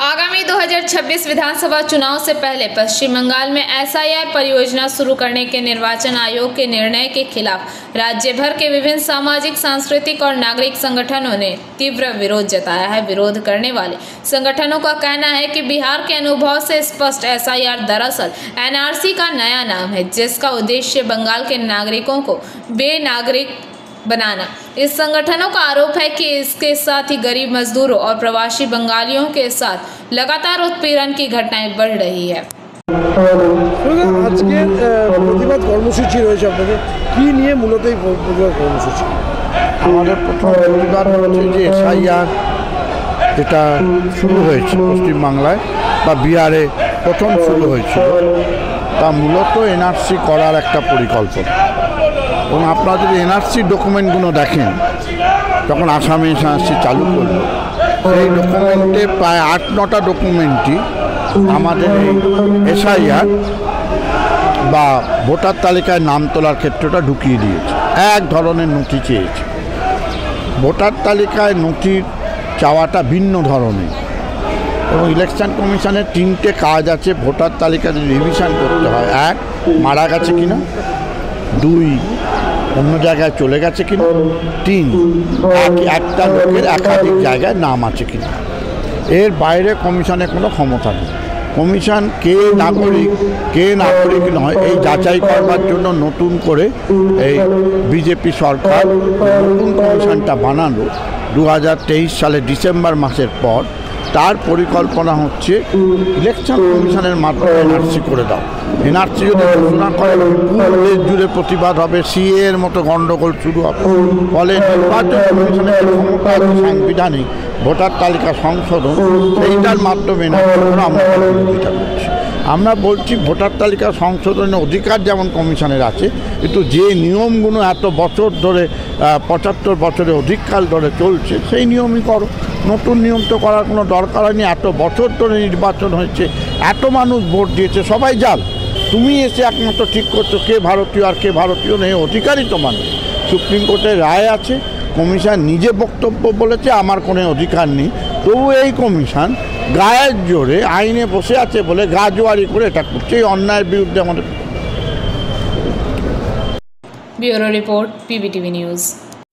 आगामी 2026 विधानसभा चुनाव से पहले पश्चिम बंगाल में एसआईआर परियोजना शुरू करने के निर्वाचन आयोग के निर्णय के खिलाफ राज्य भर के विभिन्न सामाजिक, सांस्कृतिक और नागरिक संगठनों ने तीव्र विरोध जताया है। विरोध करने वाले संगठनों का कहना है कि बिहार के अनुभव से स्पष्ट एसआईआर दरअसल एनआरसी का नया नाम है, जिसका उद्देश्य बंगाल के नागरिकों को बेनागरिक बनाना। इस संगठनों का आरोप है कि इसके साथ ही गरीब मजदूरों और प्रवासी बंगालियों के साथ लगातार उत्पीड़न की घटनाएं बढ़ रही है। আজকে প্রতিবাদ কর্মসূচি রয়েছে, আপনাদের কি নিয়ে মূলত এই প্রতিবাদ কর্মসূচি? আমাদের প্রথম প্রতিবাদ হচ্ছে যে এসআইআর যেটা শুরু হয়েছে পশ্চিমবাংলায় বা বিহারে প্রথম শুরু হয়েছিল, তা মূলত এনআরসি করার একটা পরিকল্পনা। এবং আপনারা যদি এনআরসি ডকুমেন্টগুলো দেখেন, যখন আসামে এনআরসি চালু করলো, সেই ডকুমেন্টে প্রায় 8-9টা ডকুমেন্টই আমাদের এই এসআইআর বা ভোটার তালিকায় নাম তোলার ক্ষেত্রটা ঢুকিয়ে দিয়েছে। এক ধরনের নথি চেয়েছে। ভোটার তালিকায় নথির চাওয়াটা ভিন্ন ধরনের, এবং ইলেকশন কমিশনের 3টে কাজ আছে ভোটার তালিকা যদি রিভিশন করতে হয়। 1, মারা গেছে কিনা, 2, অন্য জায়গায় চলে গেছে কিনা, 3, একটা লোকের একাধিক জায়গায় নাম আছে কিনা। এর বাইরে কমিশনের কোনো ক্ষমতা নেই। কমিশন কে নাগরিক নয় এই যাচাই করবার জন্য নতুন করে এই বিজেপি সরকার নতুন কমিশনটা বানালো 2023 সালে ডিসেম্বর মাসের পর। তার পরিকল্পনা হচ্ছে ইলেকশন কমিশনের মাধ্যমে এনআরসি করে দাও। এনআরসি যদি ঘোষণা করে পুরো দেশ জুড়ে প্রতিবাদ হবে, সিএ এর মতো গণ্ডগোল শুরু হবে। ফলে নির্বাচন কমিশনের ক্ষমতা সাংবিধানিক ভোটার তালিকা সংশোধন, সেইটার মাধ্যমে আমরা বিরোধিতা করছি। আমরা বলছি ভোটার তালিকা সংশোধনের অধিকার যেমন কমিশনের আছে, কিন্তু যে নিয়মগুলো এত বছর ধরে 75 বছরে অধিককাল ধরে চলছে, সেই নিয়মই করো। নতুন নিয়ম তো করার কোনো দরকার হয়নি। এত বছর ধরে নির্বাচন হয়েছে, এত মানুষ ভোট দিয়েছে, সবাই জাল। তুমি এসে একমাত্র ঠিক করছো কে ভারতীয় আর কে ভারতীয় নেই, অধিকারই তোমার নেই। সুপ্রিম কোর্টের রায় আছে, কমিশন নিজে বক্তব্য বলেছে আমার কোনো অধিকার নেই। তবু এই কমিশন গায়ের জোরে আইনে বসে আছে বলে গা জোয়ারি করে এটা করছে। এই অন্যায়ের বিরুদ্ধে আমাদের। Bureau report, PBTV news.